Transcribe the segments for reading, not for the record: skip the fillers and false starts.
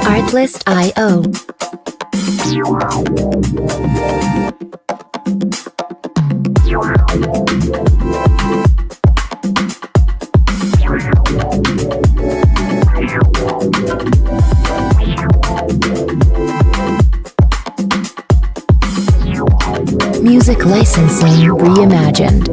Artlist.io. Music licensing reimagined.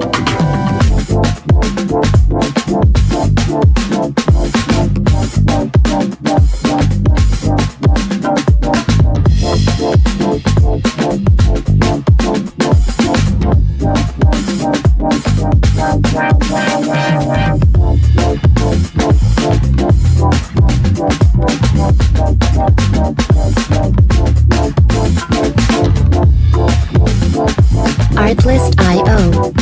Artlist.io.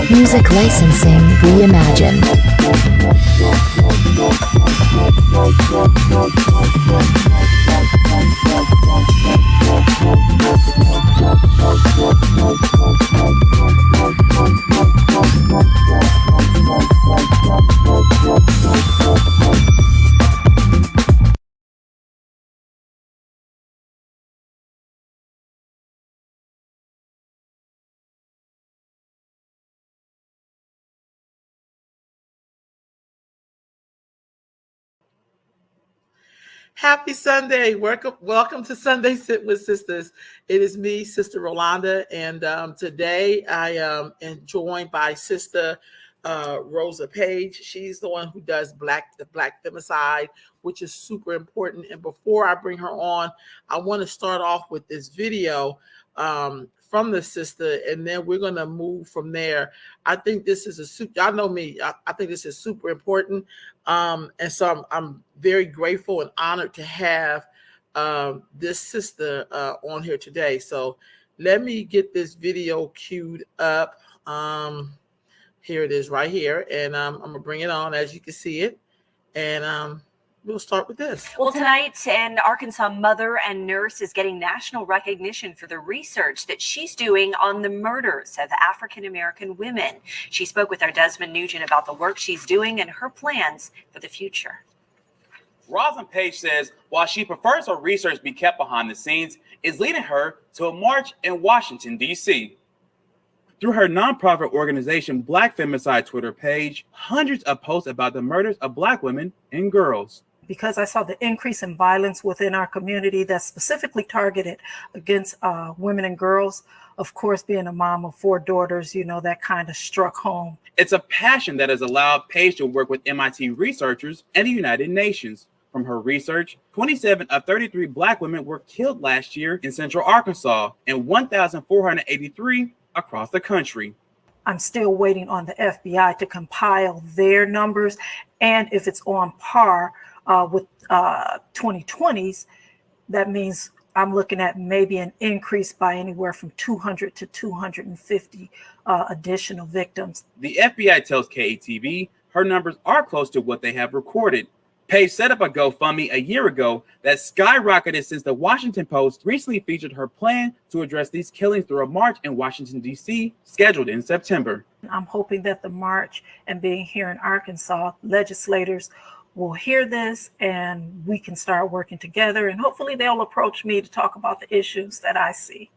Music licensing reimagined. Happy Sunday. Welcome to Sunday Sit with Sisters. It is me, Sister Rolanda, and today I am joined by Sister Rosa Page. She's the one who does the Black femicide, which is super important. And before I bring her on, I want to start off with this video from the sister, and then we're going to move from there. I think this is y'all know me. I think this is super important. And so I'm very grateful and honored to have this sister on here today. So let me get this video queued up. Here it is right here. And I'm going to bring it on as you can see it. And we'll start with this. Well, tonight, an Arkansas mother and nurse is getting national recognition for the research that she's doing on the murders of African-American women. She spoke with our Desmond Nugent about the work she's doing and her plans for the future. Rosalind Page says while she prefers her research be kept behind the scenes, is leading her to a march in Washington, D.C. Through her nonprofit organization, Black Femicide Twitter page, hundreds of posts about the murders of Black women and girls. Because I saw the increase in violence within our community that's specifically targeted against women and girls. Of course, being a mom of 4 daughters, you know, that kind of struck home. It's a passion that has allowed Page to work with MIT researchers and the United Nations. From her research, 27 of 33 Black women were killed last year in Central Arkansas and 1,483 across the country. I'm still waiting on the FBI to compile their numbers, and if it's on par with 2020's, that means I'm looking at maybe an increase by anywhere from 200 to 250 additional victims. The FBI tells KATV her numbers are close to what they have recorded. Page set up a GoFundMe a year ago that skyrocketed since the Washington Post recently featured her plan to address these killings through a march in Washington, D.C., scheduled in September. I'm hoping that the march and being here in Arkansas, legislators will hear this and we can start working together, and hopefully they'll approach me to talk about the issues that I see.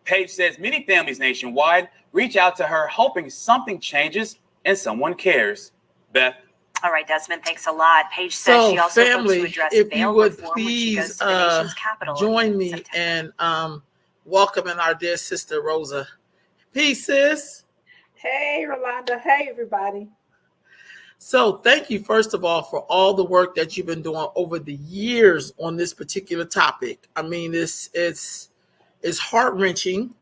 Page says many families nationwide reach out to her hoping something changes and someone cares. Beth. All right, Desmond, thanks a lot. Page says she also family, hopes to address if bail you would reform when she goes please to the nation's capital join me September. and welcoming our dear sister Rosa. Peace, sis. Hey, Rolanda. Hey, everybody. So thank you, first of all, for all the work that you've been doing over the years on this particular topic. I mean, it's heart-wrenching,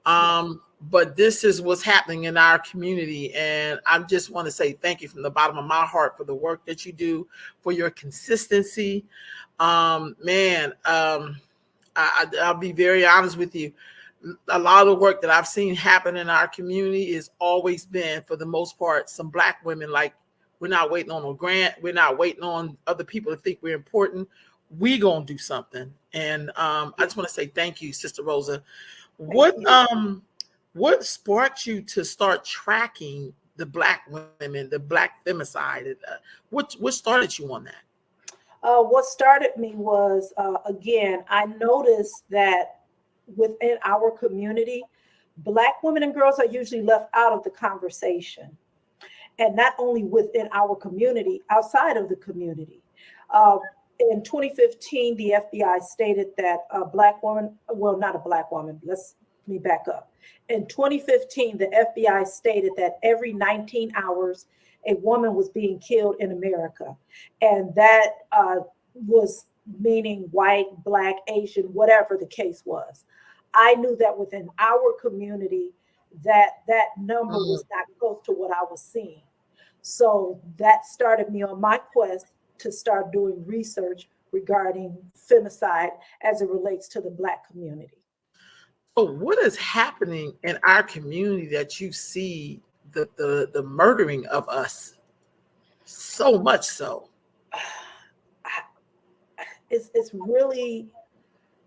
but this is what's happening in our community. And I just want to say thank you from the bottom of my heart for the work that you do, for your consistency. I'll be very honest with you. A lot of the work that I've seen happen in our community has always been, for the most part, some Black women. Like, we're not waiting on a grant. We're not waiting on other people to think we're important. We gonna do something. And I just want to say thank you, Sister Rosa. What sparked you to start tracking the Black women, the Black femicide? What started you on that? What started me was, again, I noticed that within our community, Black women and girls are usually left out of the conversation. And not only within our community, outside of the community. In 2015, the FBI stated that a Black woman, well, not a Black woman, let me back up. In 2015, the FBI stated that every 19 hours, a woman was being killed in America. And that was meaning white, Black, Asian, whatever the case was. I knew that within our community, that number was not close to what I was seeing. So that started me on my quest to start doing research regarding femicide as it relates to the Black community. So what is happening in our community that you see the murdering of us so much so? It's really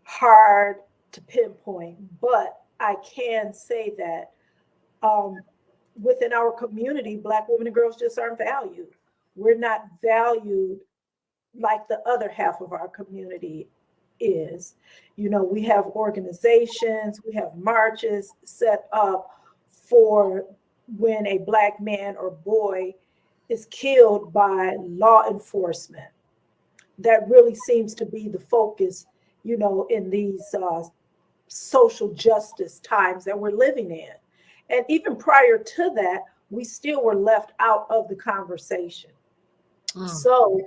hard to pinpoint, but I can say that within our community, Black women and girls just aren't valued. We're not valued like the other half of our community is. You know, we have organizations, we have marches set up for when a Black man or boy is killed by law enforcement. That really seems to be the focus, you know, in these social justice times that we're living in. And even prior to that, we still were left out of the conversation. So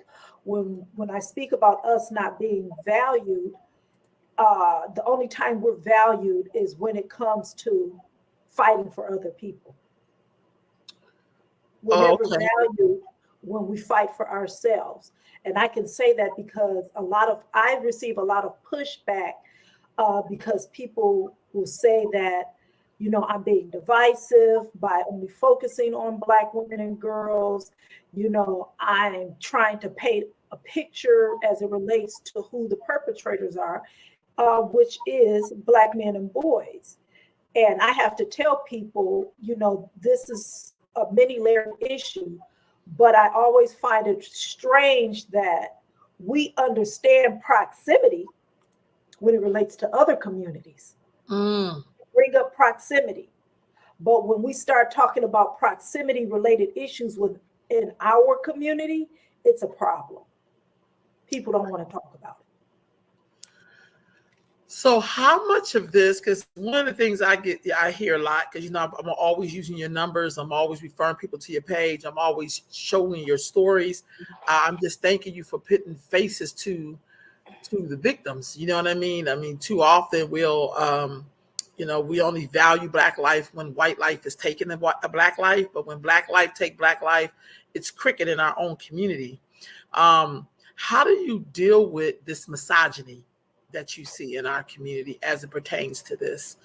when I speak about us not being valued, the only time we're valued is when it comes to fighting for other people. We're never valued when we fight for ourselves. And I can say that because I receive a lot of pushback because people will say that, you know, I'm being divisive by only focusing on Black women and girls. You know, I'm trying to paint a picture as it relates to who the perpetrators are, which is Black men and boys. And I have to tell people, you know, this is a many-layered issue, but I always find it strange that we understand proximity when it relates to other communities. Bring up proximity. But when we start talking about proximity related issues within our community, it's a problem. People don't want to talk about it. So how much of this, because one of the things I hear a lot, because, you know, I'm always using your numbers, I'm always referring people to your page, I'm always showing your stories. I'm just thanking you for putting faces to the victims. You know what I mean? I mean, too often we'll, you know, we only value Black life when white life is taking a Black life, but when Black life take Black life, it's cricket in our own community. How do you deal with this misogyny that you see in our community as it pertains to this?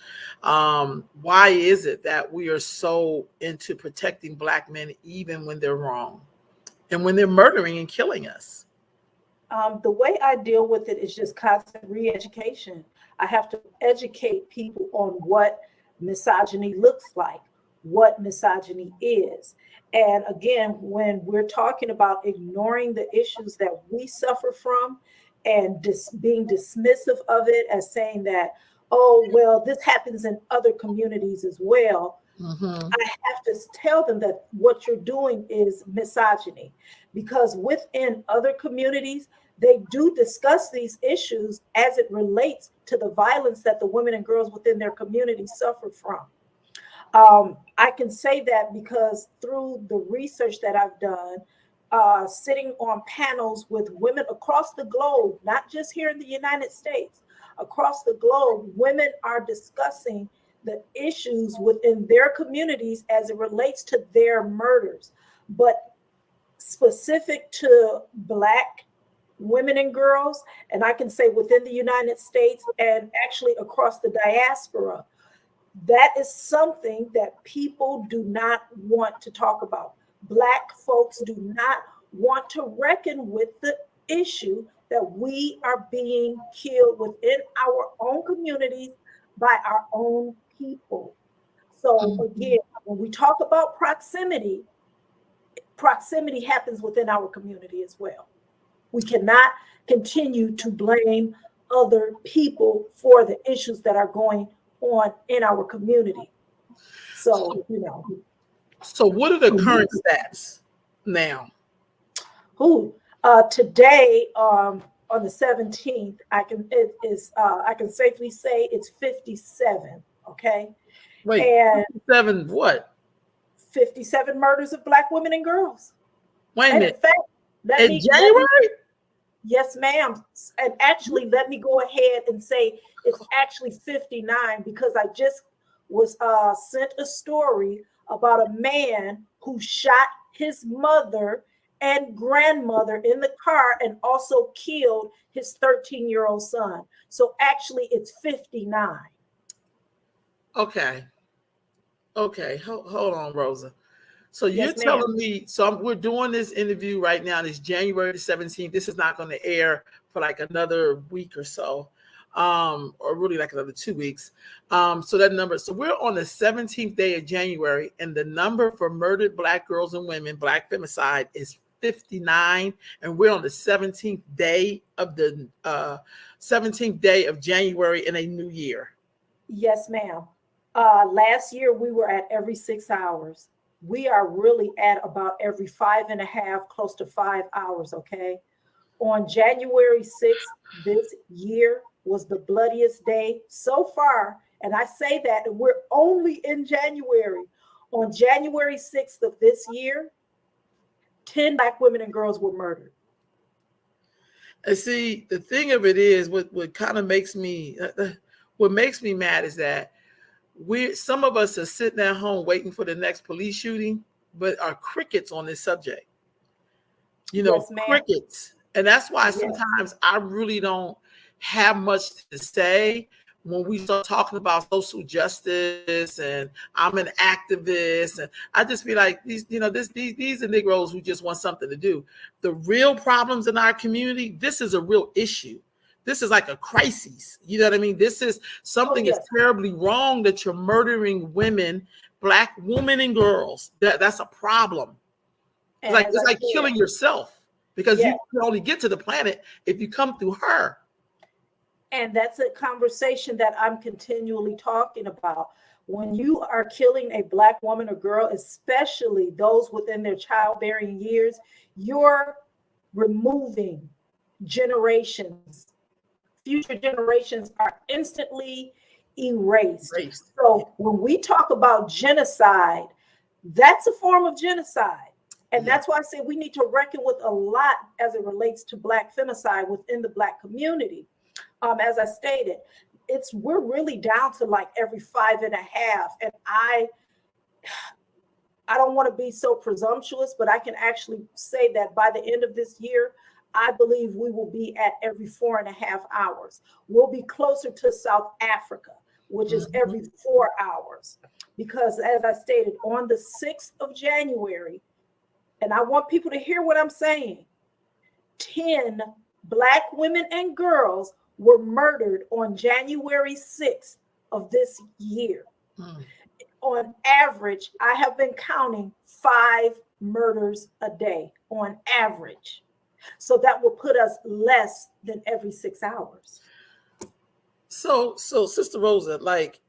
Why is it that we are so into protecting Black men even when they're wrong and when they're murdering and killing us? The way I deal with it is just constant re-education. I have to educate people on what misogyny looks like, what misogyny is. And again, when we're talking about ignoring the issues that we suffer from and being dismissive of it as saying that, oh, well, this happens in other communities as well. I have to tell them that what you're doing is misogyny, because within other communities, they do discuss these issues as it relates to the violence that the women and girls within their community suffer from. I can say that because through the research that I've done, sitting on panels with women across the globe, not just here in the United States, across the globe, women are discussing the issues within their communities as it relates to their murders. But specific to Black women and girls, and I can say within the United States and actually across the diaspora, that is something that people do not want to talk about. Black folks do not want to reckon with the issue that we are being killed within our own communities by our own people. So again, when we talk about proximity, proximity happens within our community as well. We cannot continue to blame other people for the issues that are going on in our community. So, So what are the current stats now? Today, on the 17th, I can safely say it's 57. Okay. Wait, And 7 what? 57 murders of Black women and girls. Wait a And minute. in fact, In January? yes, ma'am. And actually, let me go ahead and say it's actually 59 because I just was sent a story about a man who shot his mother and grandmother in the car and also killed his 13-year-old son. So actually, it's 59. Okay. Hold on, Rosa. So you're Yes, ma'am. telling me, we're doing this interview right now. It's January the 17th. This is not going to air for like another week or so, or really like another 2 weeks. So we're on the 17th day of January, and the number for murdered Black girls and women, Black femicide, is 59, and we're on the 17th day of the 17th day of January in a new year. Yes, ma'am. Last year we were at every 6 hours. We are really at about every 5.5, close to 5 hours. Okay. On January 6th, this year was the bloodiest day so far. And I say that, and we're only in January. On January 6th of this year, 10 Black women and girls were murdered. And see, the thing of it is, what kind of makes me, what makes me mad is that some of us are sitting at home waiting for the next police shooting, but are crickets on this subject. Yes, ma'am. Crickets. And that's why Yes. sometimes I really don't have much to say when we start talking about social justice and I'm an activist, and I just be like, these are Negroes who just want something to do. The real problems in our community, this is a real issue. This is like a crisis. You know what I mean? This is something is terribly wrong that you're murdering women, Black women and girls. That's a problem. It's like killing yourself, because you can only get to the planet if you come through her. And that's a conversation that I'm continually talking about. When you are killing a Black woman or girl, especially those within their childbearing years, you're removing generations. Future generations are instantly erased. So when we talk about genocide, that's a form of genocide. And that's why I say we need to reckon with a lot as it relates to Black femicide within the Black community. As I stated, we're really down to like every 5.5. And I don't want to be so presumptuous, but I can actually say that by the end of this year, I believe we will be at every 4.5 hours. We'll be closer to South Africa, which is every 4 hours. Because as I stated, on the 6th of January, and I want people to hear what I'm saying, 10 Black women and girls were murdered on January 6th of this year. On average, I have been counting 5 murders a day on average. So that will put us less than every 6 hours. So Sister Rosa, like,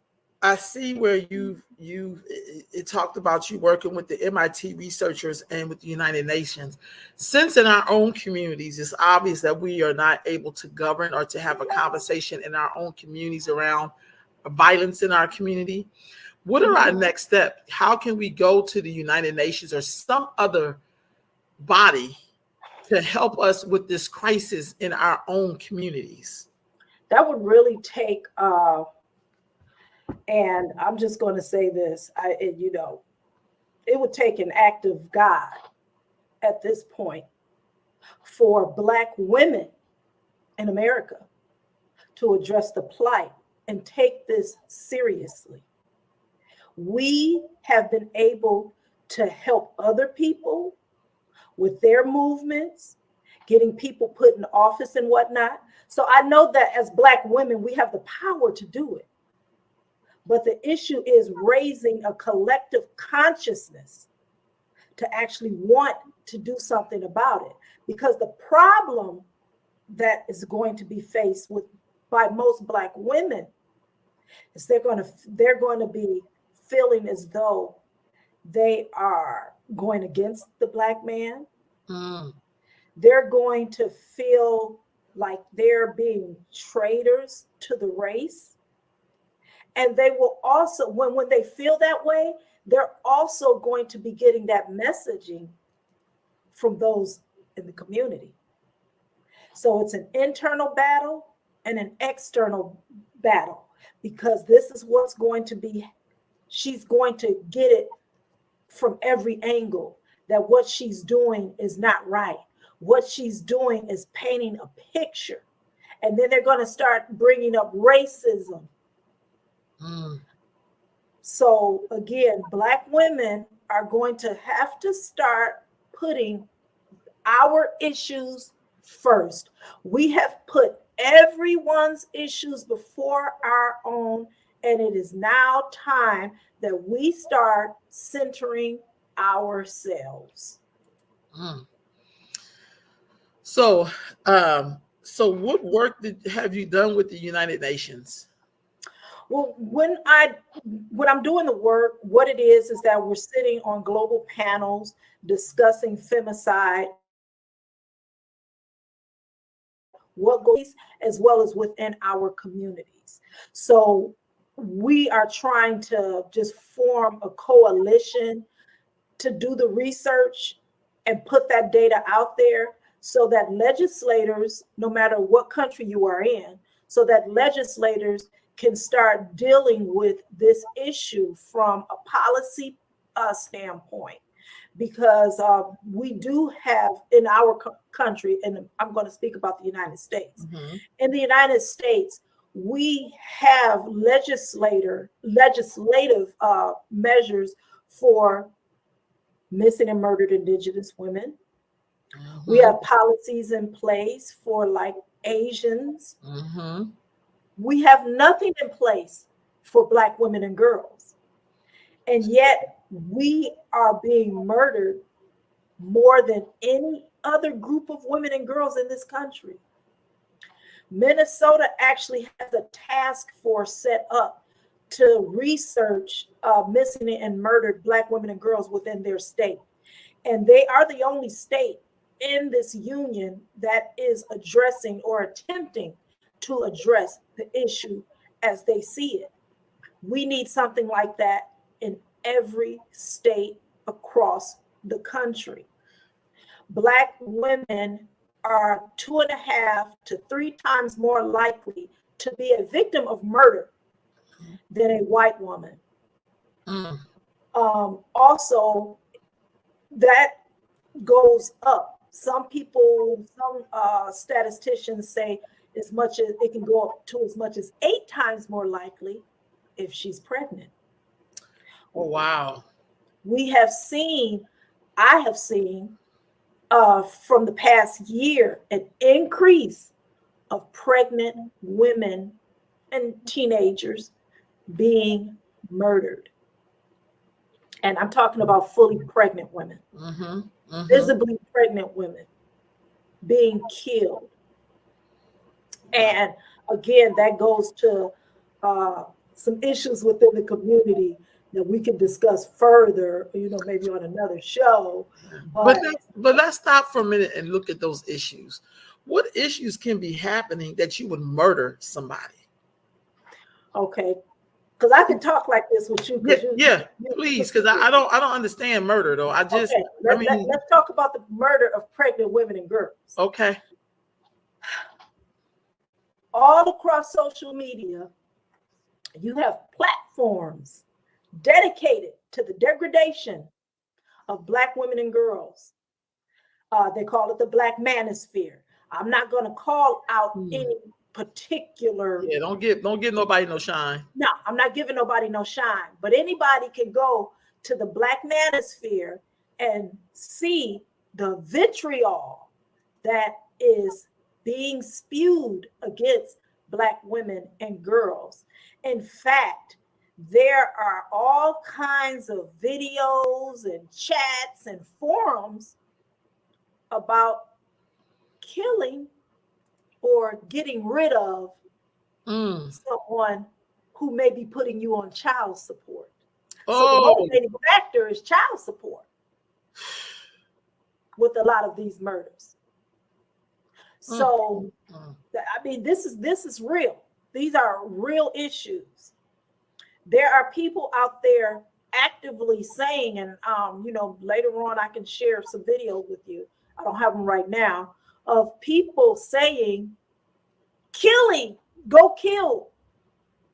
I see where it talked about you working with the MIT researchers and with the United Nations. Since in our own communities, it's obvious that we are not able to govern or to have a conversation in our own communities around violence in our community. What are our next steps? How can we go to the United Nations or some other body to help us with this crisis in our own communities? That would really take, and I'm just going to say this, it would take an act of God at this point. for Black women in America to address the plight and take this seriously. We have been able to help other people with their movements, getting people put in office and whatnot. So I know that as Black women, we have the power to do it. But the issue is raising a collective consciousness to actually want to do something about it. Because the problem that is going to be faced with by most Black women is they're going to be feeling as though they are going against the Black man. They're going to feel like they're being traitors to the race. And they will also, when they feel that way, they're also going to be getting that messaging from those in the community. So it's an internal battle and an external battle, because this is what's going to be, she's going to get it from every angle, that what she's doing is not right. What she's doing is painting a picture. And then they're going to start bringing up racism. So again, Black women are going to have to start putting our issues first. We have put everyone's issues before our own, and it is now time that we start centering ourselves. So what work have you done with the United Nations? Well, when I'm doing the work, what it is that we're sitting on global panels discussing femicide, what goes, as well as within our communities. So we are trying to just form a coalition to do the research and put that data out there, so that legislators, no matter what country you are in, so that legislators can start dealing with this issue from a policy standpoint. Because we do have in our country, and I'm going to speak about the United States. In the United States, we have legislative measures for missing and murdered Indigenous women. We have policies in place for like Asians. We have nothing in place for Black women and girls. And yet we are being murdered more than any other group of women and girls in this country. Minnesota actually has a task force set up to research missing and murdered Black women and girls within their state. And they are the only state in this union that is addressing or attempting to address the issue as they see it. We need something like that in every state across the country. Black women are 2.5 to 3 times more likely to be a victim of murder than a white woman. Also, that goes up. Some statisticians say as much as it can go up to as much as 8 times more likely if she's pregnant. Oh, wow. I have seen from the past year an increase of pregnant women and teenagers being murdered. And I'm talking about fully pregnant women, visibly pregnant women being killed. And again, that goes to some issues within the community that we can discuss further, maybe on another show. But let's stop for a minute and look at those issues. What issues can be happening that you would murder somebody? Okay, because I can talk like this with you. Please, because I don't understand murder though. Let's talk about the murder of pregnant women and girls. Okay. All across social media, you have platforms dedicated to the degradation of Black women and girls. They call it the Black Manosphere. I'm not going to call out any particular. Yeah, don't give nobody no shine. No, I'm not giving nobody no shine. But anybody can go to the Black Manosphere and see the vitriol that is being spewed against Black women and girls. In fact, there are all kinds of videos and chats and forums about killing or getting rid of someone who may be putting you on child support. So the motivating factor is child support with a lot of these murders. So, I mean, this is real. These are real issues. There are people out there actively saying, and later on I can share some videos with you. I don't have them right now, of people saying, go kill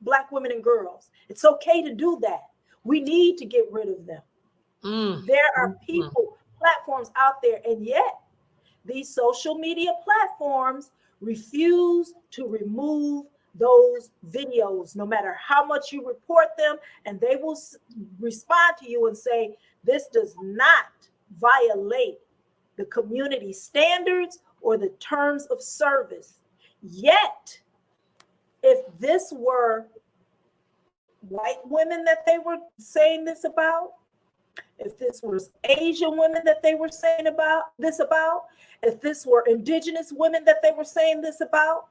Black women and girls. It's okay to do that. We need to get rid of them. There are people, platforms out there, and yet these social media platforms refuse to remove those videos, no matter how much you report them, and they will respond to you and say, this does not violate the community standards or the terms of service. Yet, if this were white women that they were saying this about, if this was Asian women that they were saying this about, if this were indigenous women that they were saying this about,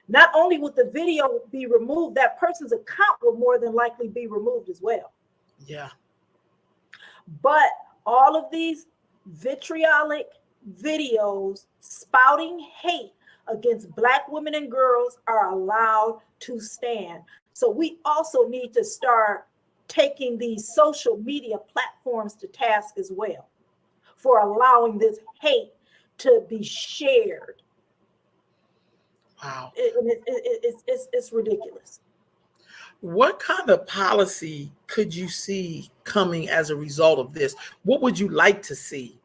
not only would the video be removed, that person's account will more than likely be removed as well. Yeah. But all of these vitriolic videos spouting hate against Black women and girls are allowed to stand. So we also need to start taking these social media platforms to task as well for allowing this hate to be shared. Wow. It's ridiculous. What kind of policy could you see coming as a result of this? What would you like to see,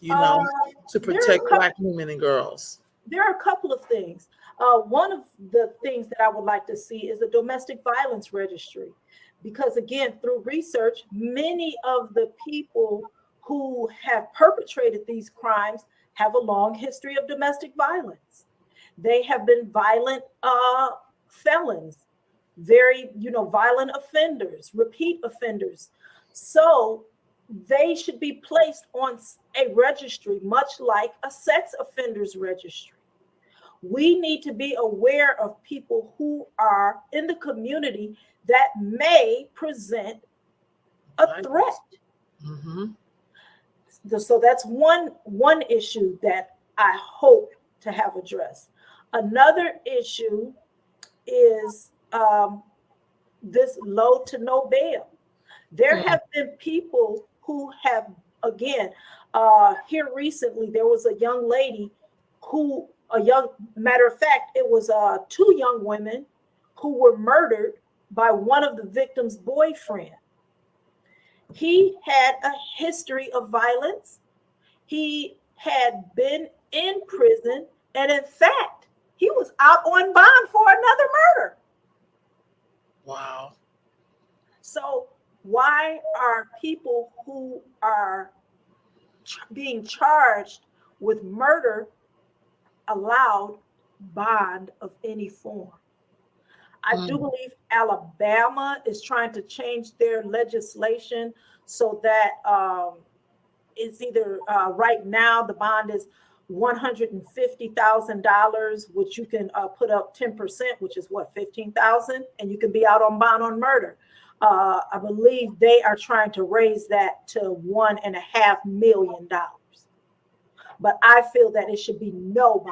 to protect Black women and girls? There are a couple of things. One of the things that I would like to see is a domestic violence registry, because again, through research, many of the people who have perpetrated these crimes have a long history of domestic violence. They have been violent felons, very, violent offenders, repeat offenders. So they should be placed on a registry, much like a sex offenders registry. We need to be aware of people who are in the community that may present a threat. So that's one issue that I hope to have addressed. Another issue is this low to no bail. There have been people who have, again, here recently, there was a young lady matter of fact, it was two young women who were murdered by one of the victim's boyfriend. He had a history of violence. He had been in prison, and in fact, he was out on bond for another murder. Wow. So why are people who are being charged with murder allowed bond of any form? I do believe Alabama is trying to change their legislation so that it's either right now the bond is $150,000, which you can put up 10%, which is what, 15,000, and you can be out on bond on murder. I believe they are trying to raise that to $1.5 million. But I feel that it should be no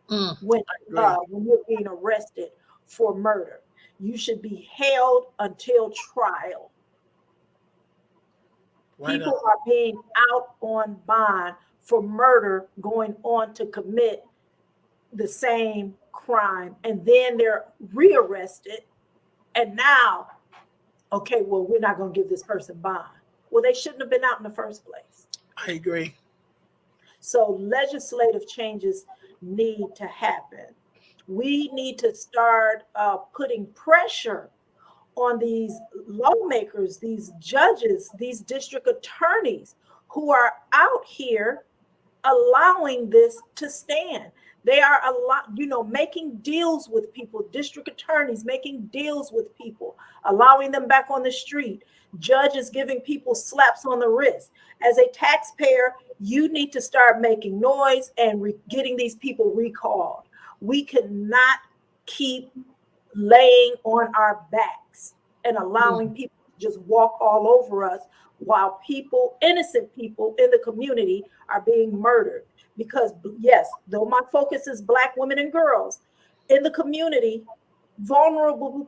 bond when you're being arrested for murder. You should be held until trial. People are being out on bond for murder, going on to commit the same crime, and then they're rearrested, and now, okay, well, we're not going to give this person bond. Well, they shouldn't have been out in the first place. I agree. So legislative changes need to happen. We need to start putting pressure on these lawmakers, these judges, these district attorneys who are out here allowing this to stand. They are a lot, making deals with people, district attorneys making deals with people, allowing them back on the street, judges giving people slaps on the wrist. As a taxpayer, you need to start making noise and getting these people recalled. We cannot keep laying on our backs and allowing people to just walk all over us while innocent people in the community are being murdered. Because yes, though my focus is Black women and girls, in the community, vulnerable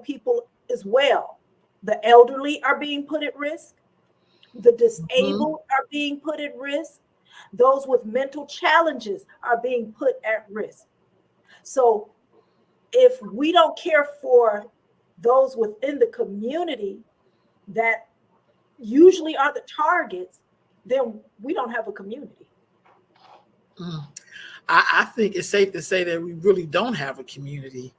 people as well. The elderly are being put at risk. The disabled are being put at risk. Those with mental challenges are being put at risk. So if we don't care for those within the community that usually are the targets, then we don't have a community. I think it's safe to say that we really don't have a community,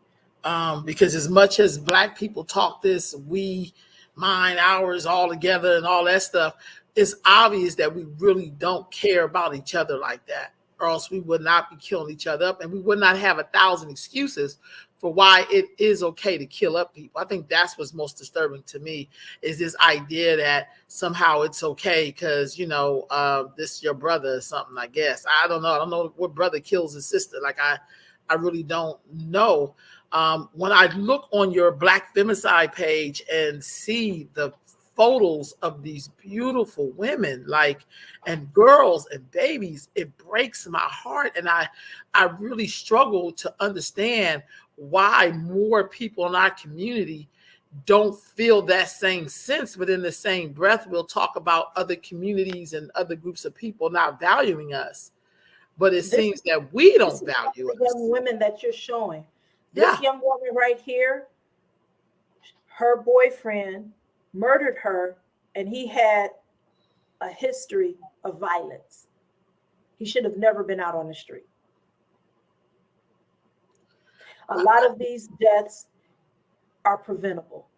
because as much as Black people talk this, we, mine, ours, all together and all that stuff, it's obvious that we really don't care about each other like that, or else we would not be killing each other up, and we would not have 1,000 excuses for why it is okay to kill up people. I think that's what's most disturbing to me, is this idea that somehow it's okay because, this is your brother or something, I guess. I don't know. I don't know what brother kills his sister. Like, I really don't know. When I look on your Black femicide page and see the photos of these beautiful women, and girls and babies, it breaks my heart. And I really struggle to understand why more people in our community don't feel that same sense. But in the same breath, we'll talk about other communities and other groups of people not valuing us. But it seems that we don't value us. The young women that you're showing. This young woman right here, her boyfriend murdered her, and he had a history of violence. He should have never been out on the street. A lot of these deaths are preventable.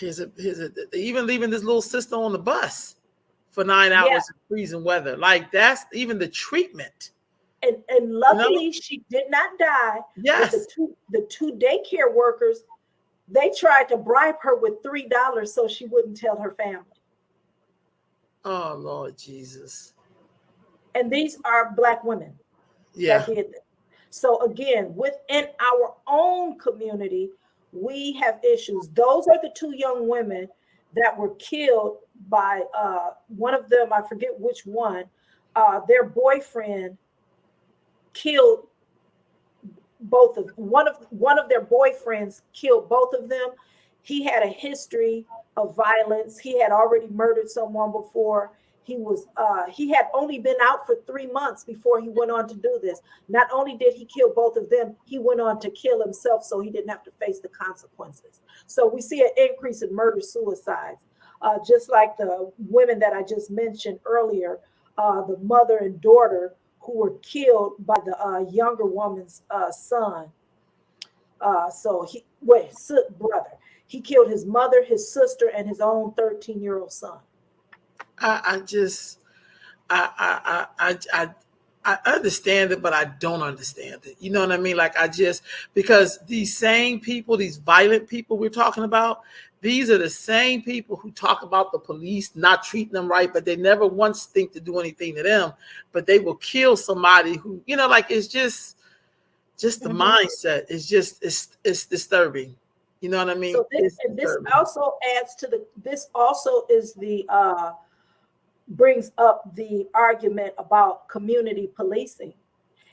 Even leaving this little sister on the bus for 9 hours in freezing weather. Like, that's even the treatment. And luckily she did not die. Yes. The two daycare workers, they tried to bribe her with $3 so she wouldn't tell her family. Oh, Lord Jesus. And these are Black women that did this. So again, within our own community, we have issues. Those are the two young women that were killed by one of them, I forget which one, their boyfriend killed one of their boyfriends killed both of them. He had a history of violence. He had already murdered someone before. He had only been out for 3 months before he went on to do this. Not only did he kill both of them, he went on to kill himself so he didn't have to face the consequences. So we see an increase in murder suicides, just like the women that I just mentioned earlier, the mother and daughter who were killed by the younger woman's son. Brother. He killed his mother, his sister, and his own 13-year-old son. I understand it, but I don't understand it. You know what I mean? Because these same people, these violent people we're talking about, these are the same people who talk about the police not treating them right, but they never once think to do anything to them, but they will kill somebody who, it's just the mindset. It's disturbing. You know what I mean? So this also adds to brings up the argument about community policing.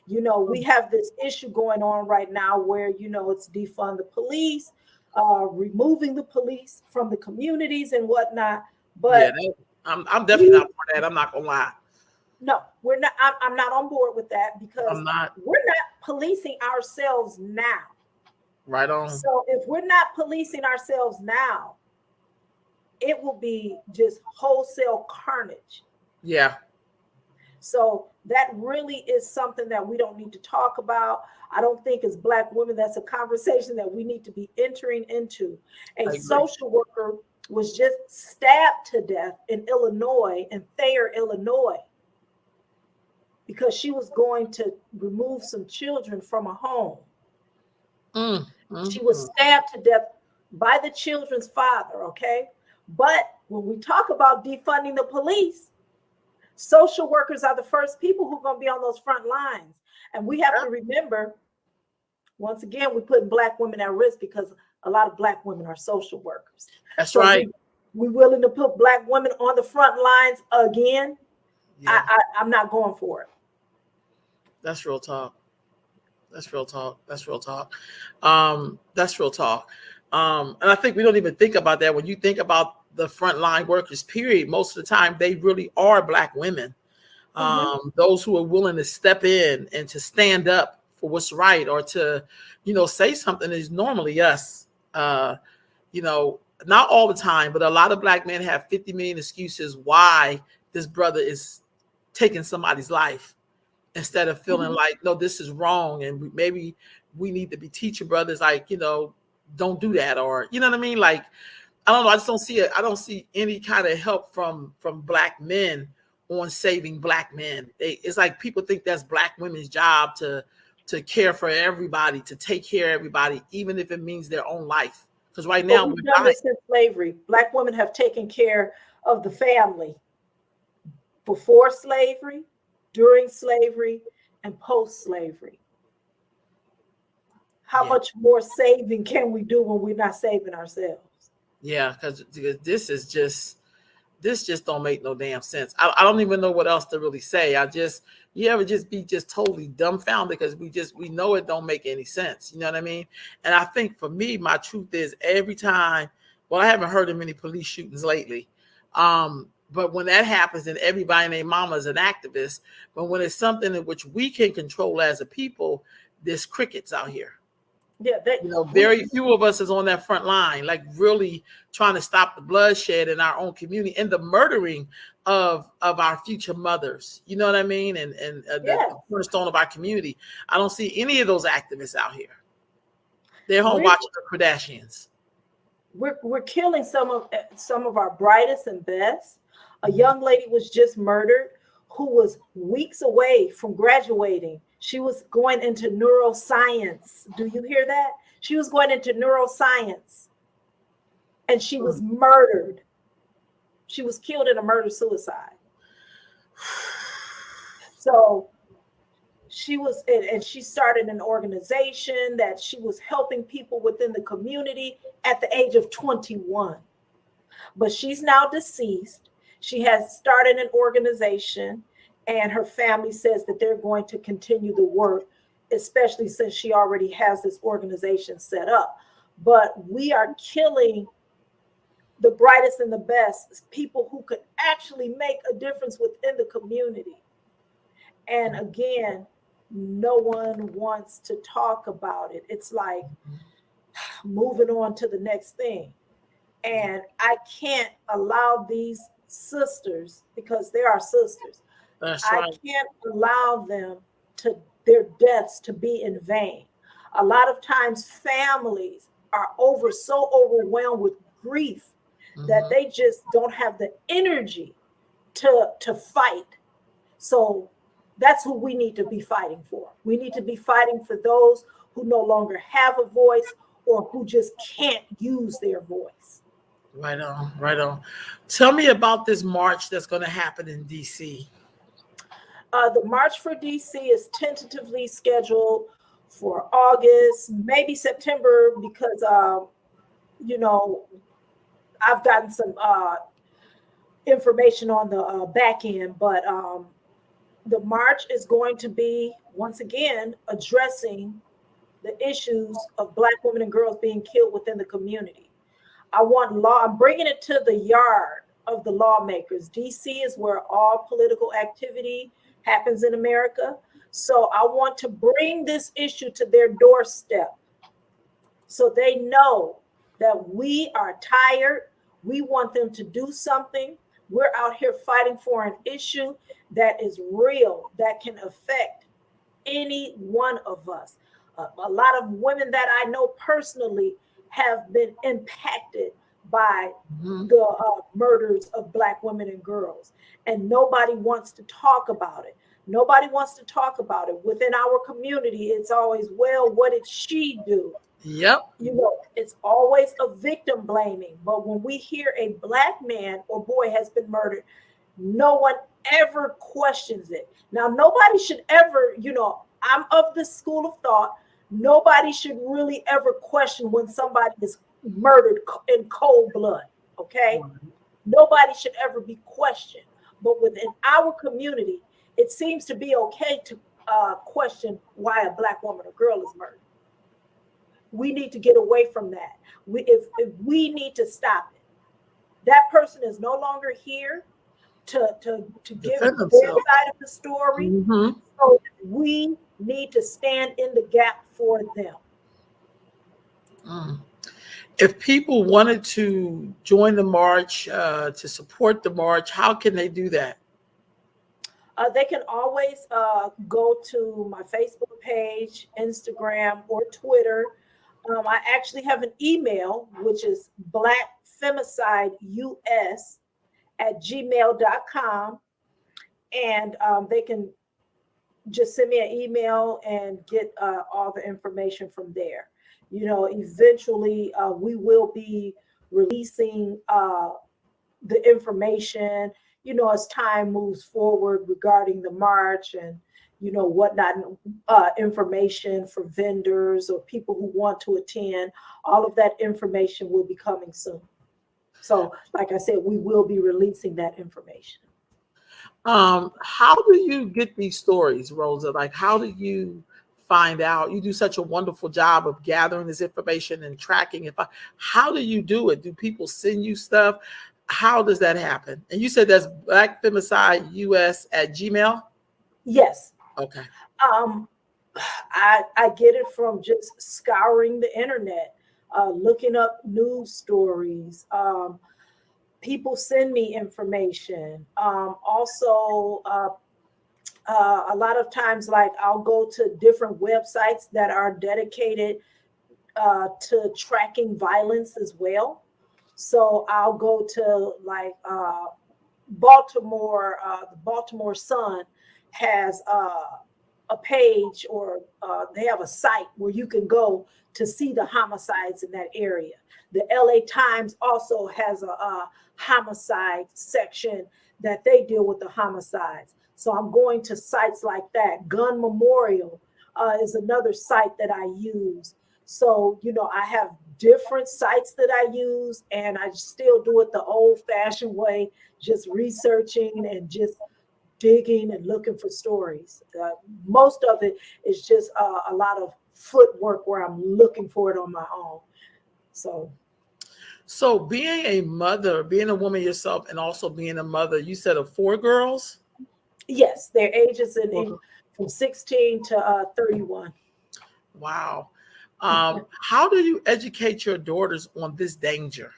We have this issue going on right now where, it's defund the police, removing the police from the communities and whatnot. But I'm definitely not for that. I'm not gonna lie. No, we're not. I'm not on board with that because we're not policing ourselves now. Right on. So if we're not policing ourselves now, it will be just wholesale carnage. Yeah. So that really is something that we don't need to talk about. I don't think as Black women, that's a conversation that we need to be entering into. A social worker was just stabbed to death in Illinois, in Thayer, Illinois, because she was going to remove some children from a home. She was stabbed to death by the children's father, okay? But when we talk about defunding the police, social workers are the first people who are going to be on those front lines. And we have to remember, once again, we're putting Black women at risk because a lot of Black women are social workers. That's right. We're willing to put Black women on the front lines again. Yeah. I'm not going for it. That's real talk. That's real talk. That's real talk. That's real talk. And I think we don't even think about that. When you think about the frontline workers, period, most of the time they really are Black women. Those who are willing to step in and to stand up for what's right, or to, say something is normally us. Not all the time, but a lot of Black men have 50 million excuses why this brother is taking somebody's life, instead of feeling like, no, this is wrong. And maybe we need to be teaching brothers, like, don't do that. Or, you know what I mean? Like, I don't know. I just don't see it. I don't see any kind of help from Black men on saving Black men. It's like people think that's Black women's job to care for everybody, to take care of everybody, even if it means their own life. Because right now, we've done this since slavery. Black women have taken care of the family before slavery, during slavery, and post-slavery. How much more saving can we do when we're not saving ourselves? Yeah, because this just don't make no damn sense. I don't even know what else to really say. You ever just be totally dumbfounded because we know it don't make any sense. You know what I mean? And I think for me, my truth is every time, well, I haven't heard of many police shootings lately. But when that happens, and everybody and their mama is an activist, but when it's something in which we can control as a people, there's crickets out here. Yeah, very few of us is on that front line, like really trying to stop the bloodshed in our own community and the murdering of our future mothers. You know what I mean? And the cornerstone of our community. I don't see any of those activists out here. They're home watching the Kardashians. We're killing some of our brightest and best. A young lady was just murdered who was weeks away from graduating. She was going into neuroscience. Do you hear that? She was going into neuroscience, and she was murdered. She was killed in a murder-suicide. So she was, and she started an organization that she was helping people within the community at the age of 21. But she's now deceased. She has started an organization, and her family says that they're going to continue the work, especially since she already has this organization set up. But we are killing the brightest and the best, people who could actually make a difference within the community. And again, no one wants to talk about it. It's like moving on to the next thing. And I can't allow these sisters, because they are sisters, That's right. I can't allow them their deaths to be in vain. A lot of times families are so overwhelmed with grief that they just don't have the energy to fight. So that's who we need to be fighting for. We need to be fighting for those who no longer have a voice or who just can't use their voice. Right on, right on. Tell me about this march that's going to happen in DC. The March for DC is tentatively scheduled for August, maybe September, because, I've gotten some information on the back end, but the march is going to be, once again, addressing the issues of Black women and girls being killed within the community. I'm bringing it to the yard of the lawmakers. DC is where all political activity happens in America. So I want to bring this issue to their doorstep so they know that we are tired. We want them to do something. We're out here fighting for an issue that is real, that can affect any one of us. A lot of women that I know personally have been impacted by the murders of Black women and girls, and nobody wants to talk about it. Nobody wants to talk about it. Within our community, it's always, well, what did she do? Yep. You know, it's always a victim blaming. But when we hear a Black man or boy has been murdered, no one ever questions it. Now, nobody should ever, you know, I'm of the school of thought, nobody should really ever question when somebody is murdered in cold blood, okay? Nobody should ever be questioned. But within our community, it seems to be okay to question why a Black woman or girl is murdered. We need to get away from that. If we need to stop it. That person is no longer here to give their side of the story. So we need to stand in the gap for them. If people wanted to join the march, to support the march, how can they do that? They can always go to my Facebook page, Instagram, or Twitter. I actually have an email, which is blackfemicideus@gmail.com. And they can just send me an email and get all the information from there. You know, eventually we will be releasing the information, you know, as time moves forward regarding the march and, you know, whatnot, information for vendors or people who want to attend. All of that information will be coming soon. So, like I said, we will be releasing that information. How do you get these stories, Rosa? Like, how do you find out? You do such a wonderful job of gathering this information and tracking it. How do you do it? Do people send you stuff? How does that happen? And you said that's blackfemicideus@gmail? Yes. Okay. I get it from just scouring the internet, looking up news stories. People send me information. Also, a lot of times, like I'll go to different websites that are dedicated to tracking violence as well. So I'll go to like Baltimore, the Baltimore Sun has a page or they have a site where you can go to see the homicides in that area. The LA Times also has a homicide section that they deal with the homicides. So I'm going to sites like that. Gun Memorial is another site that I use. So, you know, I have different sites that I use, and I still do it the old-fashioned way, just researching and just digging and looking for stories. Most of it is just a lot of footwork where I'm looking for it on my own. So being a mother, being a woman yourself, and also being a mother, you said of 4 girls? Yes, their ages from 16 to 31. Wow. How do you educate your daughters on this danger?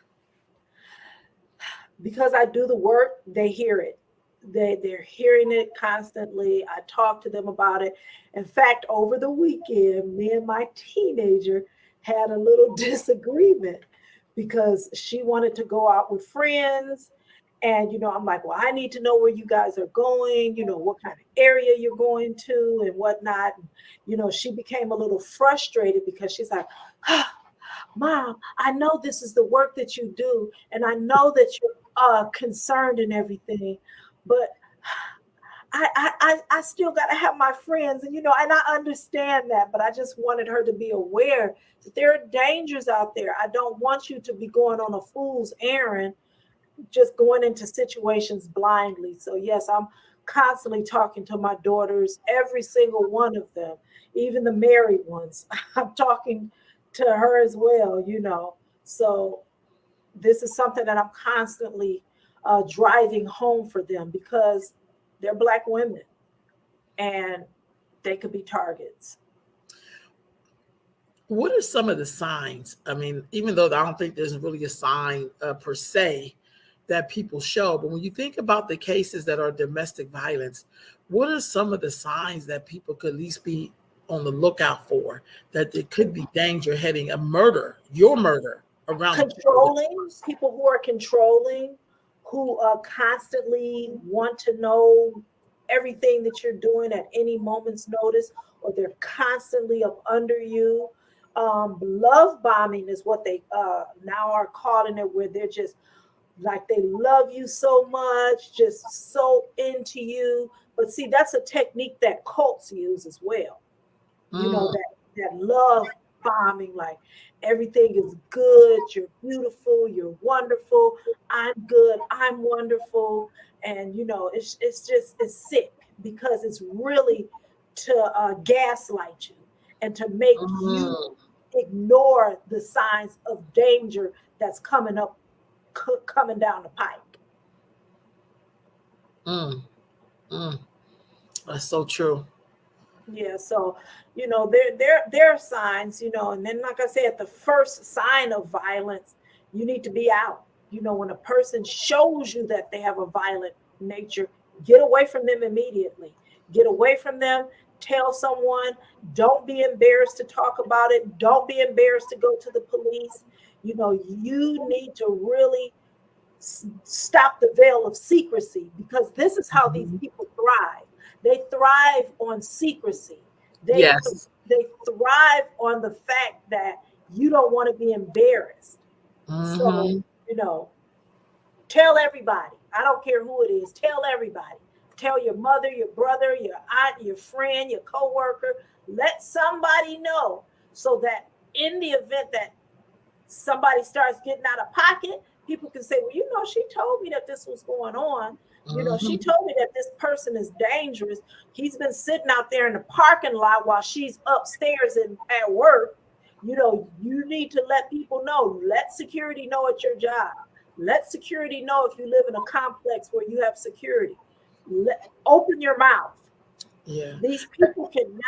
Because I do the work, they hear it. They're hearing it constantly. I talk to them about it. In fact, over the weekend, me and my teenager had a little disagreement because she wanted to go out with friends. And, you know, I'm like, well, I need to know where you guys are going, you know, what kind of area you're going to and whatnot. And, you know, she became a little frustrated because she's like, Mom, I know this is the work that you do. And I know that you're concerned and everything, but I still got to have my friends. And, you know, and I understand that, but I just wanted her to be aware that there are dangers out there. I don't want you to be going on a fool's errand, just going into situations blindly. So yes, I'm constantly talking to my daughters, every single one of them, even the married ones. I'm talking to her as well, you know. So this is something that I'm constantly driving home for them because they're Black women and they could be targets. What are some of the signs? I mean, even though I don't think there's really a sign per se that people show, but when you think about the cases that are domestic violence, what are some of the signs that people could at least be on the lookout for, that there could be danger heading a murder, your murder around Controlling, people who are controlling, who constantly want to know everything that you're doing at any moment's notice, or they're constantly up under you. Love bombing is what they now are calling it, where they're just like they love you so much, just so into you. But see, that's a technique that cults use as well. You know, that love bombing, like everything is good, you're beautiful, you're wonderful, I'm good, I'm wonderful. And you know, it's sick, because it's really to gaslight you and to make you ignore the signs of danger that's coming down the pipe. That's so true. Yeah, so you know, there are signs, you know, and then like I said, the first sign of violence, you need to be out. You know, when a person shows you that they have a violent nature, get away from them immediately. Get away from them. Tell someone. Don't be embarrassed to talk about it. Don't be embarrassed to go to the police. You know, you need to really stop the veil of secrecy, because this is how these people thrive. They thrive on secrecy. They thrive on the fact that you don't want to be embarrassed. So, you know, tell everybody. I don't care who it is. Tell everybody. Tell your mother, your brother, your aunt, your friend, your coworker. Let somebody know, so that in the event that somebody starts getting out of pocket, people can say, well, you know, she told me that this was going on. You know, she told me that this person is dangerous. He's been sitting out there in the parking lot while she's upstairs and at work. You know, you need to let people know. Let security know at your job. Let security know if you live in a complex where you have security. Open your mouth. Yeah. These people cannot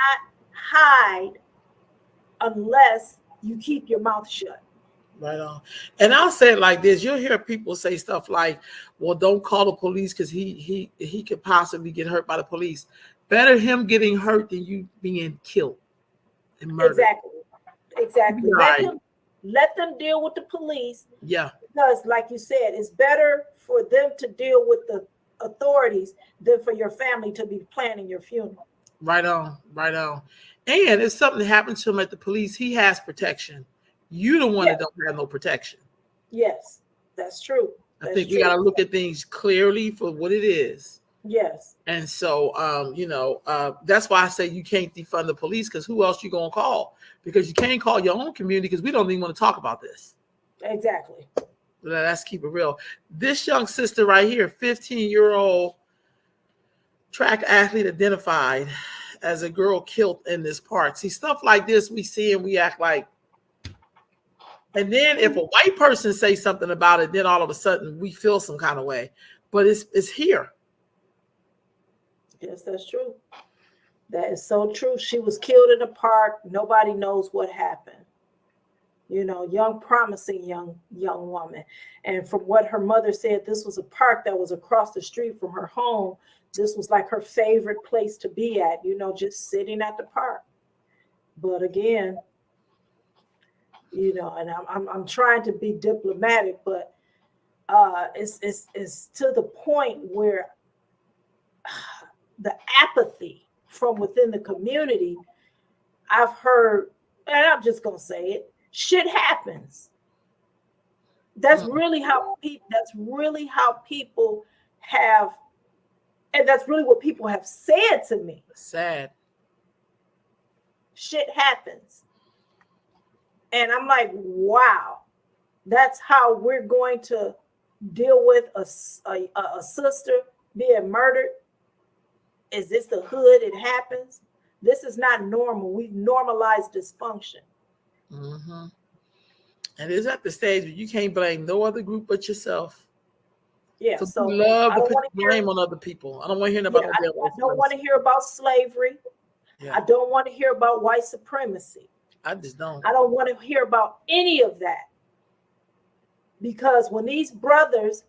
hide unless you keep your mouth shut. Right on. And I'll say it like this. You'll hear people say stuff like, well, don't call the police because he could possibly get hurt by the police. Better him getting hurt than you being killed and murdered. Exactly. Right. Let them deal with the police. Yeah. Because like you said, it's better for them to deal with the authorities than for your family to be planning your funeral. Right on. Right on. And if something happens to him at the police, he has protection. You the one that don't have no protection. Yes, that's true. I think we got to look at things clearly for what it is. Yes. And so, you know, that's why I say you can't defund the police, because who else you going to call? Because you can't call your own community, because we don't even want to talk about this. Exactly. Let's keep it real. This young sister right here, 15-year-old track athlete identified as a girl killed in this park. See, stuff like this we see and we act like. And then if a white person says something about it, then all of a sudden we feel some kind of way. But it's here. Yes, that's true. That is so true. She was killed in a park. Nobody knows what happened. You know, young, promising young woman. And from what her mother said, this was a park that was across the street from her home. This was like her favorite place to be at, you know, just sitting at the park. But again, you know, and I'm trying to be diplomatic, but it's to the point where the apathy from within the community, I've heard, and I'm just gonna say it, shit happens. That's really how people have, and that's really what people have said to me. Sad. Shit happens. And I'm like, wow, that's how we're going to deal with a sister being murdered. Is this the hood? It happens. This is not normal. We've normalized dysfunction. Mm-hmm. And it's at the stage where you can't blame no other group but yourself. Yeah, so love to put blame on other people. I don't want to hear about I don't want to hear about slavery. Yeah. I don't want to hear about white supremacy. I just don't. I don't want to hear about any of that. Because when these brothers,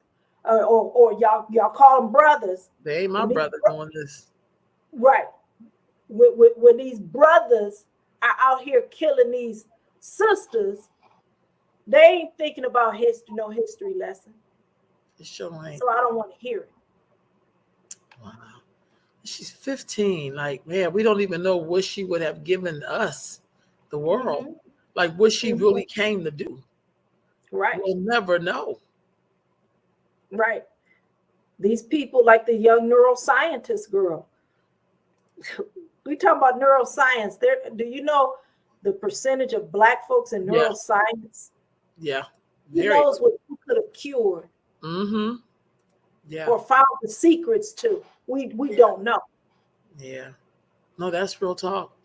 or y'all call them brothers, They ain't my brother doing this. right? When these brothers are out here killing these sisters, they ain't thinking about history, no history lesson. It sure ain't. So I don't want to hear it. Wow. She's 15. Like, man, we don't even know what she would have given us, the world. Mm-hmm. Like what she really came to do. Right. We'll never know. Right. These people, like the young neuroscientist girl. We talking about neuroscience. Do you know the percentage of Black folks in neuroscience? Yeah. Who knows what you could have cured? Mm-hmm. Yeah. Or found the secrets to? We don't know. Yeah. No, that's real talk.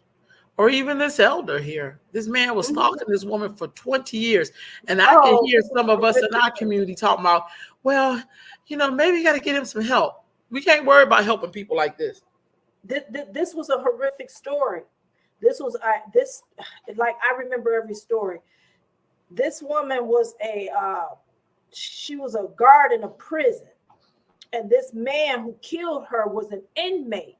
Or even this elder here. This man was stalking this woman for 20 years. And I can hear some of us in our community talking about, well, maybe you got to get him some help. We can't worry about helping people like this. This was a horrific story. This was like, I remember every story. This woman was she was a guard in a prison. And this man who killed her was an inmate.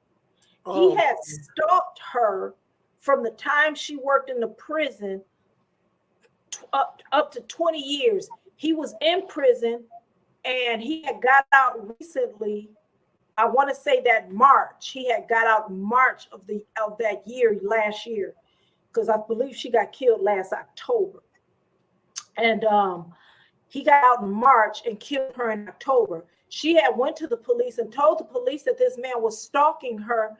He had stalked her from the time she worked in the prison up to 20 years. He was in prison and he had got out recently. I want to say that March. He had got out in March of that year, last year, because I believe she got killed last October. And he got out in March and killed her in October. She had went to the police and told the police that this man was stalking her.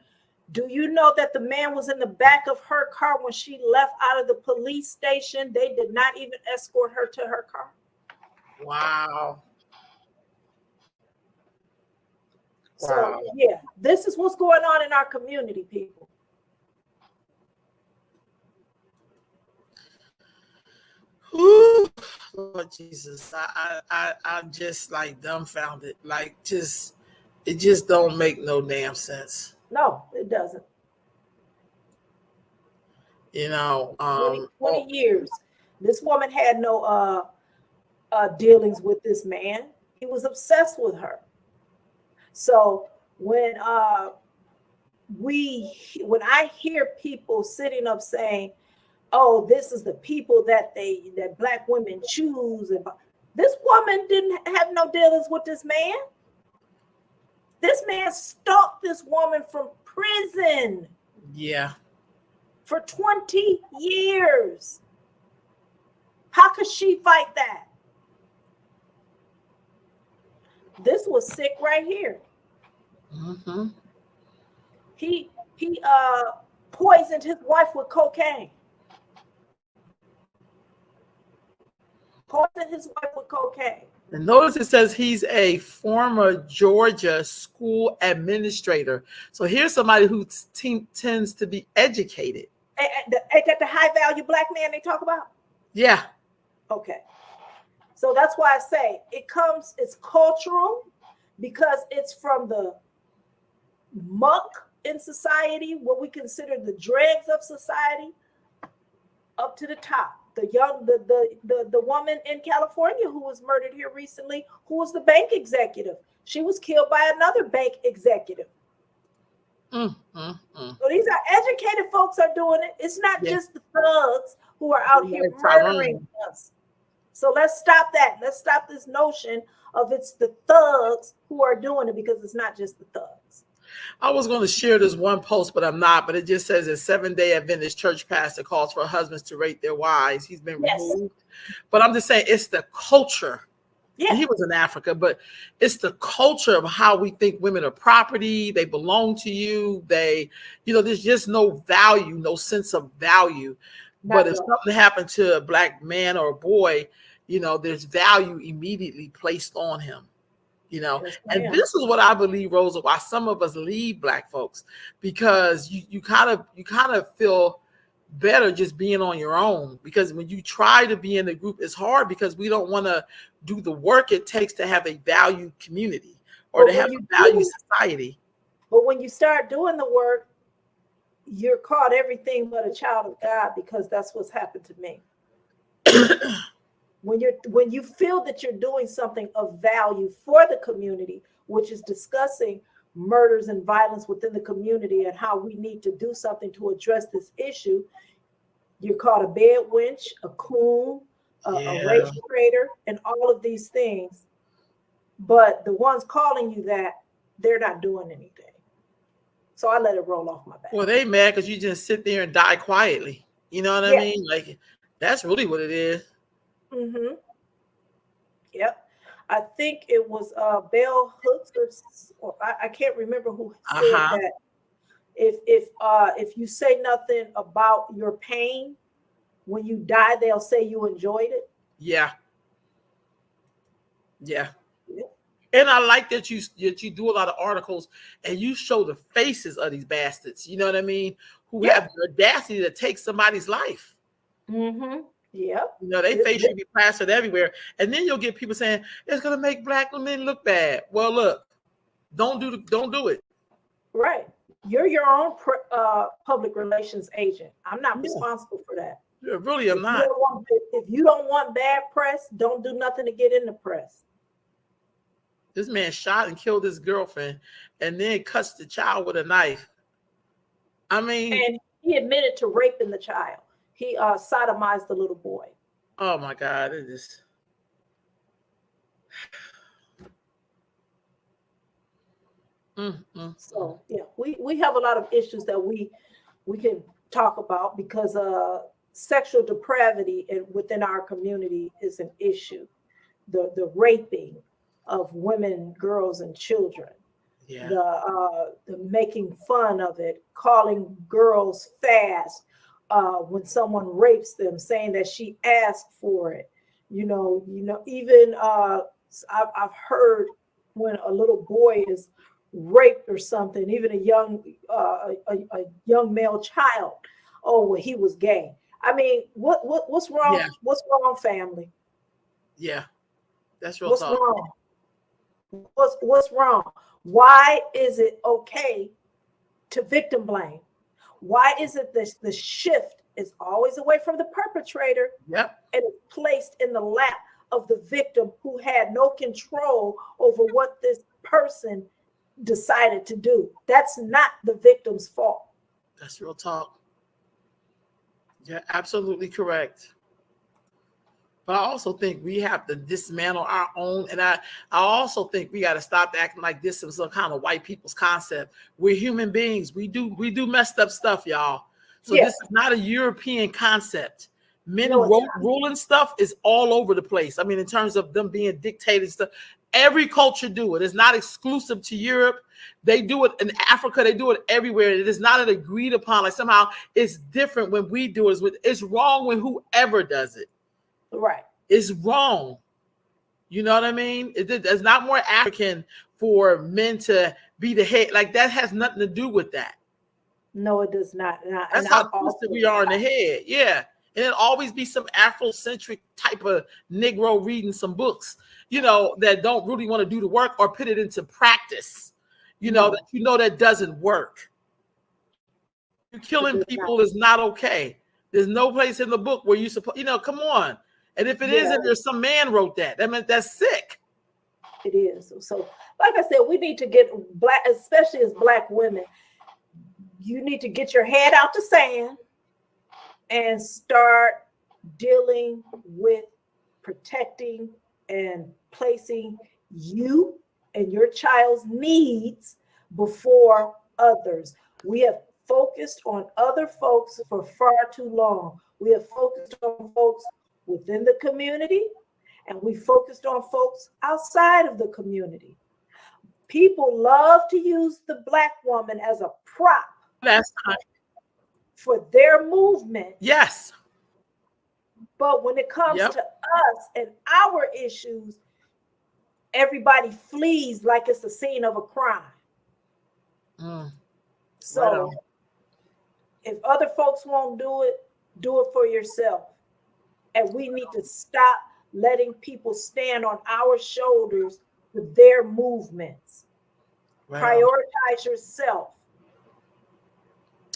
Do you know that the man was in the back of her car when she left out of the police station? They did not even escort her to her car. Wow. So, yeah, this is what's going on in our community, people. Ooh, Lord Jesus, I'm just like dumbfounded. Like, it just don't make no damn sense. No, it doesn't. 20 years. This woman had no dealings with this man. He was obsessed with her. So when I hear people sitting up saying, "Oh, this is the people that Black women choose," and this woman didn't have no dealings with this man. This man stalked this woman from prison. Yeah. For 20 years. How could she fight that? This was sick right here. Mm-hmm. He poisoned his wife with cocaine. Poisoned his wife with cocaine. And notice it says he's a former Georgia school administrator. So here's somebody who tends to be educated. Ain't that the high value Black man they talk about? Yeah. Okay. So that's why I say it's cultural, because it's from the muck in society, what we consider the dregs of society, up to the top. The woman in California who was murdered here recently, who was the bank executive. She was killed by another bank executive. So these are educated folks are doing it. It's not just the thugs who are out here murdering us. So let's stop that. Let's stop this notion of it's the thugs who are doing it, because it's not just the thugs. I was going to share this one post, but I'm not. But it just says a Seventh-day Adventist church pastor calls for husbands to rape their wives. He's been removed. But I'm just saying it's the culture. Yeah. And he was in Africa, but it's the culture of how we think women are property. They belong to you. There's just no value, no sense of value. But if something happened to a Black man or a boy, there's value immediately placed on him. And this is what I believe, Rosa, why some of us leave Black folks, because you kind of feel better just being on your own, because when you try to be in a group, it's hard because we don't want to do the work it takes to have a valued community or to have a valued society. But when you start doing the work, you're called everything but a child of God, because that's what's happened to me. When you feel that you're doing something of value for the community, which is discussing murders and violence within the community and how we need to do something to address this issue, you're called a bed wench, a coon, a race traitor, and all of these things. But the ones calling you that, they're not doing anything. So I let it roll off my back. Well, they mad because you just sit there and die quietly. You know what I mean? Like, that's really what it is. Mm-hmm. Yep. I think it was Bell Hooks, or I can't remember who said that. If you say nothing about your pain, when you die, they'll say you enjoyed it. Yeah. Yeah. And I like that you do a lot of articles and you show the faces of these bastards, you know what I mean, who have the audacity to take somebody's life. Mm-hmm. Yep. You know, they face should be plastered everywhere. And then you'll get people saying it's gonna make black men look bad. Well, look, don't do it. Right. You're your own public relations agent. I'm not responsible for that. Really, I'm not. If you don't want bad press, don't do nothing to get in the press. This man shot and killed his girlfriend and then cuts the child with a knife. I mean, and he admitted to raping the child. He sodomized the little boy. Oh my God, it is. So yeah, we have a lot of issues that we can talk about, because sexual depravity within our community is an issue. The raping of women, girls, and children. Yeah. The making fun of it, calling girls fast when someone rapes them, saying that she asked for it. Even I've heard when a little boy is raped or something, even a young male child, oh, well, he was gay. I mean, what's wrong? Yeah. What's wrong, family? Yeah, that's real What's talk. wrong? What's wrong? Why is it okay to victim blame? Why is it that the shift is always away from the perpetrator and it's placed in the lap of the victim, who had no control over what this person decided to do? That's not the victim's fault. That's real talk. Yeah, absolutely correct. But I also think we have to dismantle our own. And I also think we got to stop acting like this is some kind of white people's concept. We're human beings. We do messed up stuff, y'all. So this is not a European concept. Men ruling stuff is all over the place. I mean, in terms of them being dictated stuff, every culture do it. It's not exclusive to Europe. They do it in Africa. They do it everywhere. It is not an agreed upon. Like somehow it's different when we do it. It's wrong when whoever does it. Right. It's wrong. You know what I mean? It's not more African for men to be the head. Like that has nothing to do with that. No, it does not. That's how twisted we are in the head. Yeah. And it'll always be some Afrocentric type of Negro reading some books, that don't really want to do the work or put it into practice. That doesn't work. You're killing people is not okay. There's no place in the book where you suppose, come on. And if it isn't, there's some man wrote that. I mean, that's sick. It is. So, like I said, we need to get black, especially as black women, you need to get your head out the sand and start dealing with protecting and placing you and your child's needs before others. We have focused on other folks for far too long. We have focused on folks within the community, and we focused on folks outside of the community. People love to use the Black woman as a prop for their movement. Yes. But when it comes to us and our issues, everybody flees like it's the scene of a crime. So if other folks won't do it for yourself. And we need to stop letting people stand on our shoulders with their movements. Prioritize yourself.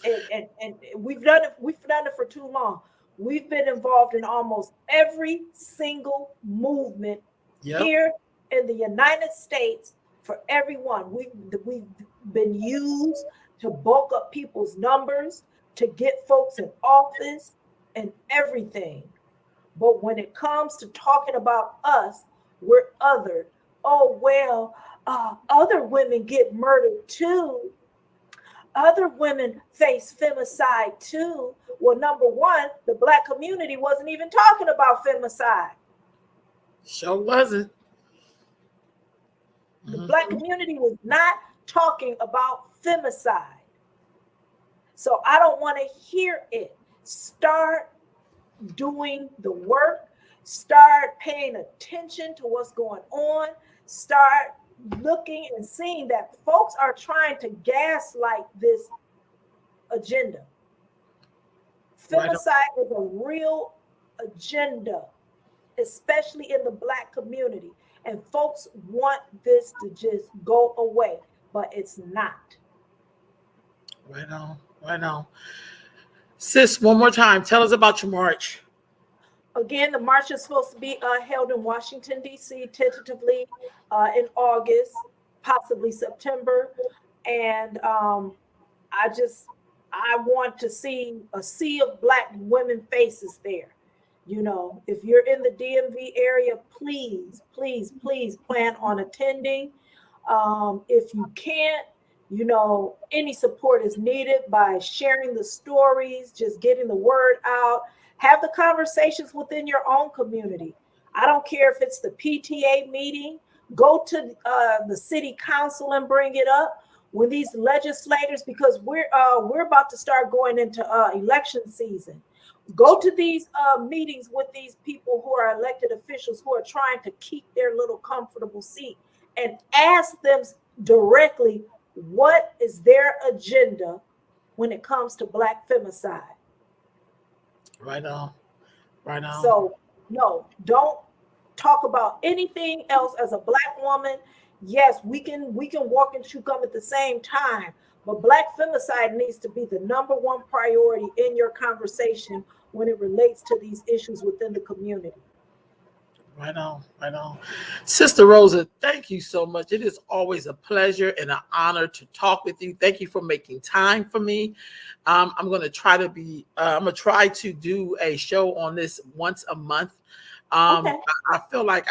And we've done it for too long. We've been involved in almost every single movement here in the United States for everyone. We've been used to bulk up people's numbers, to get folks in office and everything. But when it comes to talking about us, we're othered. Oh, well, other women get murdered too. Other women face femicide too. Well, number one, the Black community wasn't even talking about femicide. Sure wasn't. The Black community was not talking about femicide. So I don't want to hear it. Start doing the work. Start paying attention to what's going on. Start looking and seeing that folks are trying to gaslight this agenda. Femicide is a real agenda, especially in the Black community. And folks want this to just go away, but it's not. Right on, right on. Sis, one more time, tell us about your march. Again, the march is supposed to be held in Washington, D.C., tentatively in August, possibly September. And I want to see a sea of Black women faces there. You know, if you're in the DMV area, please, please, please plan on attending. If you can't, you know, any support is needed by sharing the stories, just getting the word out. Have the conversations within your own community. I don't care if it's the PTA meeting. Go to the city council and bring it up. When these legislators, because we're about to start going into election season. Go to these meetings with these people who are elected officials who are trying to keep their little comfortable seat and ask them directly what is their agenda when it comes to Black femicide. Right on. Right on. So, no, don't talk about anything else as a Black woman. Yes, we can walk and chew gum at the same time, but Black femicide needs to be the number one priority in your conversation when it relates to these issues within the community. Right on, right on. Sister Rosa, thank you so much. It is always a pleasure and an honor to talk with you. Thank you for making time for me. I'm going to try to do a show on this once a month. Okay. I feel like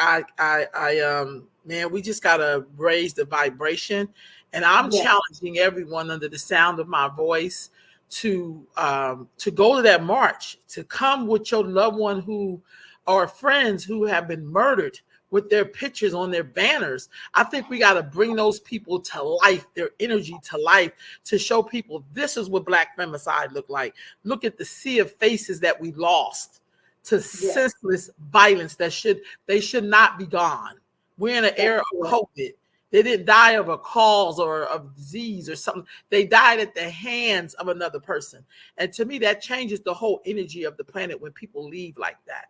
man, we just got to raise the vibration, and I'm challenging everyone under the sound of my voice to go to that march, to come with your loved one who or friends who have been murdered with their pictures on their banners. I think we got to bring those people to life, their energy to life, to show people this is what Black femicide look like. Look at the sea of faces that we lost to senseless violence that should not be gone. We're in an era of COVID. They didn't die of a cause or of disease or something. They died at the hands of another person. And to me, that changes the whole energy of the planet when people leave like that.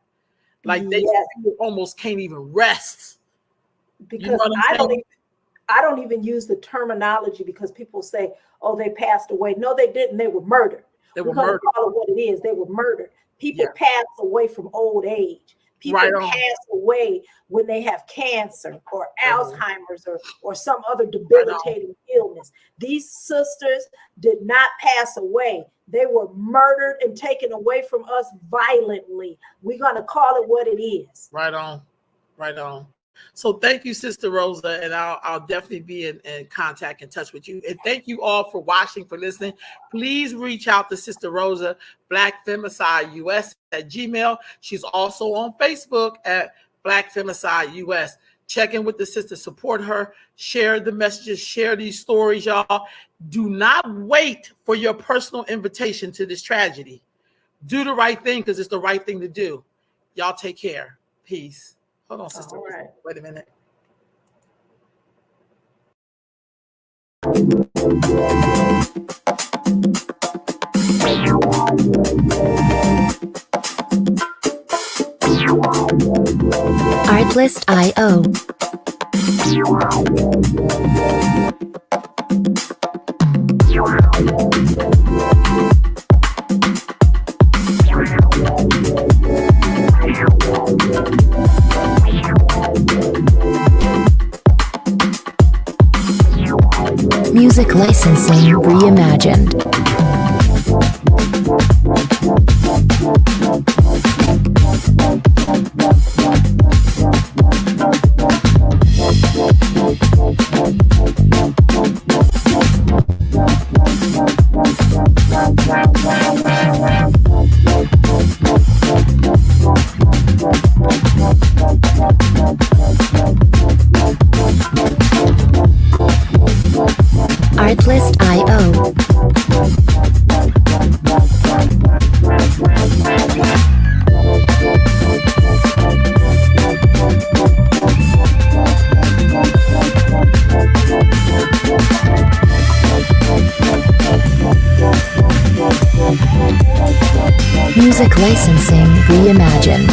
Like they almost can't even rest. Because you know I don't even use the terminology because people say, oh, they passed away. No, they didn't. They were murdered. We're going to call it what it is. They were murdered. People pass away from old age. People pass away when they have cancer or Alzheimer's or some other debilitating illness. These sisters did not pass away. They were murdered and taken away from us violently. We're going to call it what it is. Right on. Right on. So thank you, Sister Rosa, and I'll definitely be in contact and touch with you. And thank you all for watching, for listening. Please reach out to Sister Rosa, Black Femicide US at Gmail. She's also on Facebook at Black Femicide US. Check in with the sister, support her, share the messages, share these stories, y'all. Do not wait for your personal invitation to this tragedy. Do the right thing because it's the right thing to do. Y'all take care. Peace. Hold on, Sister. All right. Wait a minute. Artlist.io Music licensing reimagined. Artlist.io. Music licensing reimagined.